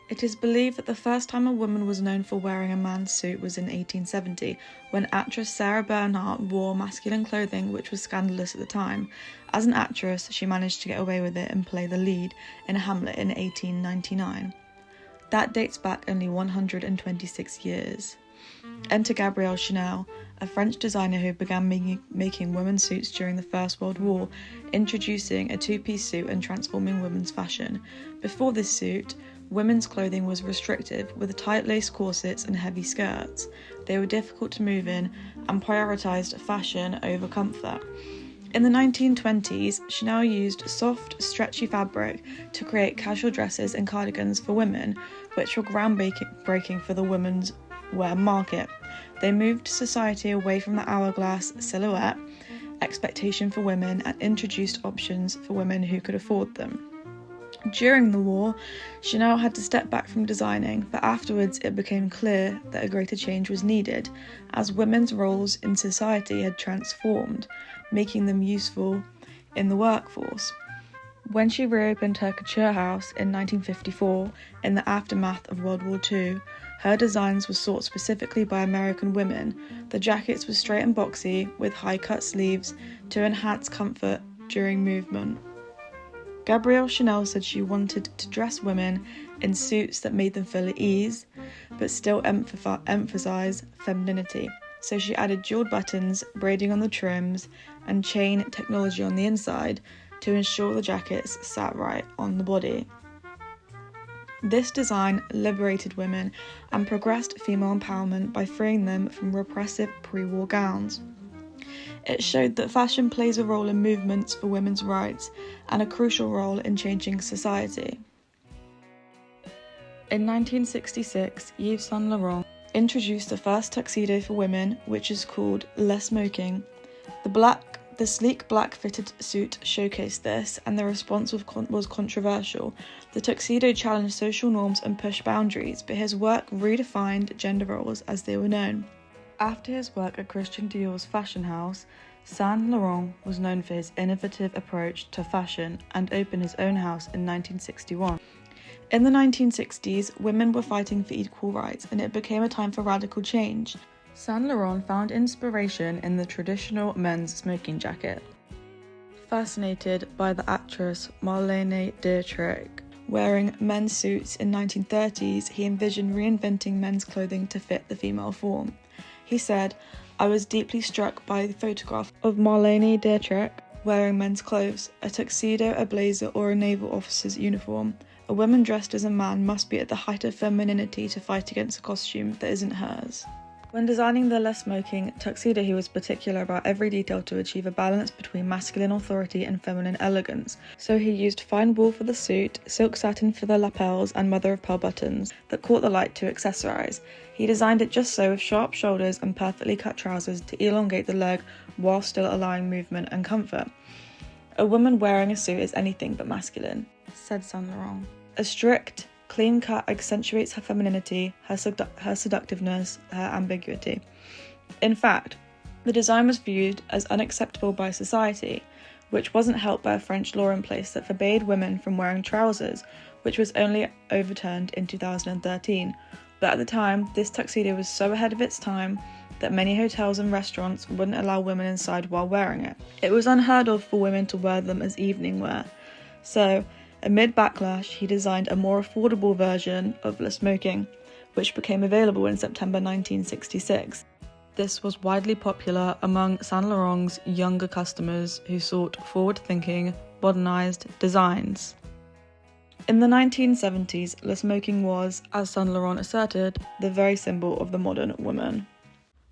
It is believed that the first time a woman was known for wearing a man's suit was in 1870, when actress Sarah Bernhardt wore masculine clothing which was scandalous at the time. As an actress, she managed to get away with it and play the lead in Hamlet in 1899. That dates back only 126 years. Enter Gabrielle Chanel, a French designer who began making women's suits during the First World War, introducing a two-piece suit and transforming women's fashion. Before this suit, women's clothing was restrictive, with tight lace corsets and heavy skirts. They were difficult to move in and prioritised fashion over comfort. In the 1920s, Chanel used soft, stretchy fabric to create casual dresses and cardigans for women, which were groundbreaking for the women's wear market. They moved society away from the hourglass silhouette expectation for women and introduced options for women who could afford them. During the war, Chanel had to step back from designing, but afterwards it became clear that a greater change was needed, as women's roles in society had transformed, making them useful in the workforce. When she reopened her couture house in 1954, in the aftermath of World War II, her designs were sought specifically by American women. The jackets were straight and boxy, with high-cut sleeves to enhance comfort during movement. Gabrielle Chanel said she wanted to dress women in suits that made them feel at ease, but still emphasize femininity. So she added jeweled buttons, braiding on the trims, and chain technology on the inside to ensure the jackets sat right on the body. This design liberated women and progressed female empowerment by freeing them from repressive pre-war gowns. It showed that fashion plays a role in movements for women's rights and a crucial role in changing society. In 1966, Yves Saint Laurent introduced the first tuxedo for women, which is called Le Smoking. The sleek black-fitted suit showcased this, and the response was controversial. The tuxedo challenged social norms and pushed boundaries, but his work redefined gender roles as they were known. After his work at Christian Dior's fashion house, Saint Laurent was known for his innovative approach to fashion and opened his own house in 1961. In the 1960s, women were fighting for equal rights, and it became a time for radical change. Saint Laurent found inspiration in the traditional men's smoking jacket. Fascinated by the actress Marlene Dietrich wearing men's suits in 1930s, he envisioned reinventing men's clothing to fit the female form. He said, "I was deeply struck by the photograph of Marlene Dietrich wearing men's clothes, a tuxedo, a blazer, or a naval officer's uniform. A woman dressed as a man must be at the height of femininity to fight against a costume that isn't hers." When designing the Le Smoking tuxedo, he was particular about every detail to achieve a balance between masculine authority and feminine elegance. So he used fine wool for the suit, silk satin for the lapels, and mother-of-pearl buttons that caught the light to accessorize. He designed it just so, with sharp shoulders and perfectly cut trousers to elongate the leg while still allowing movement and comfort. "A woman wearing a suit is anything but masculine," said Saint Laurent. "A strict, clean cut accentuates her femininity, her seductiveness, her ambiguity." In fact, the design was viewed as unacceptable by society, which wasn't helped by a French law in place that forbade women from wearing trousers, which was only overturned in 2013. But at the time, this tuxedo was so ahead of its time that many hotels and restaurants wouldn't allow women inside while wearing it. It was unheard of for women to wear them as evening wear. So, amid backlash, he designed a more affordable version of Le Smoking, which became available in September 1966. This was widely popular among Saint Laurent's younger customers who sought forward-thinking, modernized designs. In the 1970s, Le Smoking was, as Saint Laurent asserted, the very symbol of the modern woman.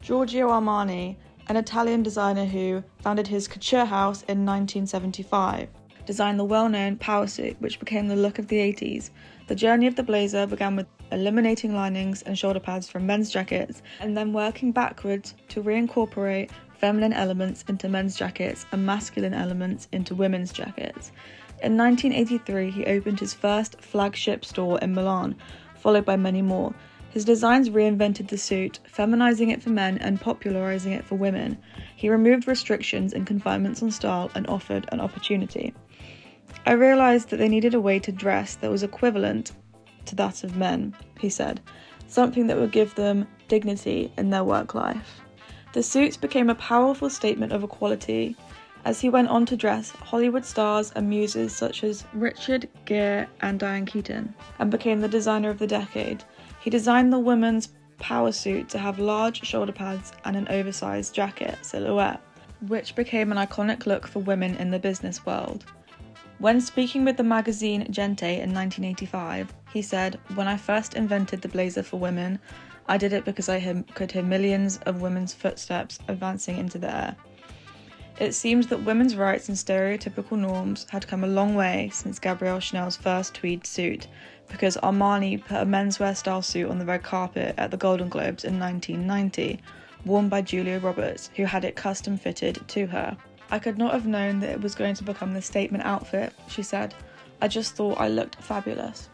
Giorgio Armani, an Italian designer who founded his couture house in 1975, designed the well-known power suit, which became the look of the 80s. The journey of the blazer began with eliminating linings and shoulder pads from men's jackets, and then working backwards to reincorporate feminine elements into men's jackets and masculine elements into women's jackets. In 1983, he opened his first flagship store in Milan, followed by many more. His designs reinvented the suit, feminizing it for men and popularizing it for women. He removed restrictions and confinements on style and offered an opportunity. "I realized that they needed a way to dress that was equivalent to that of men, he said, something that would give them dignity in their work life. The suits became a powerful statement of equality as he went on to dress Hollywood stars and muses such as Richard Gere and Diane Keaton, and became the designer of the decade. He designed the women's power suit to have large shoulder pads and an oversized jacket silhouette, which became an iconic look for women in the business world. When speaking with the magazine Gente in 1985, he said, "When I first invented the blazer for women, I did it because I could hear millions of women's footsteps advancing into the air." It seemed that women's rights and stereotypical norms had come a long way since Gabrielle Chanel's first tweed suit, because Armani put a menswear style suit on the red carpet at the Golden Globes in 1990, worn by Julia Roberts, who had it custom fitted to her. "I could not have known that it was going to become the statement outfit," she said. "I just thought I looked fabulous."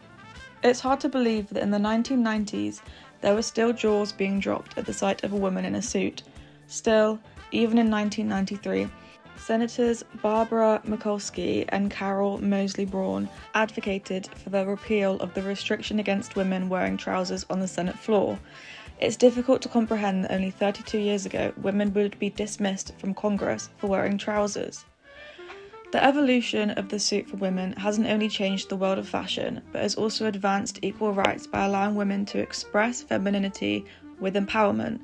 It's hard to believe that in the 1990s, there were still jaws being dropped at the sight of a woman in a suit. Still, even in 1993, Senators Barbara Mikulski and Carol Moseley Braun advocated for the repeal of the restriction against women wearing trousers on the Senate floor. It's difficult to comprehend that only 32 years ago, women would be dismissed from Congress for wearing trousers. The evolution of the suit for women hasn't only changed the world of fashion, but has also advanced equal rights by allowing women to express femininity with empowerment.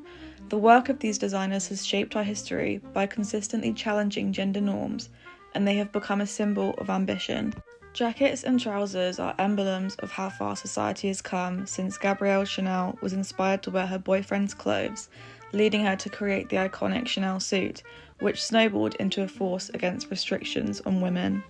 The work of these designers has shaped our history by consistently challenging gender norms, and they have become a symbol of ambition. Jackets and trousers are emblems of how far society has come since Gabrielle Chanel was inspired to wear her boyfriend's clothes, leading her to create the iconic Chanel suit, which snowballed into a force against restrictions on women.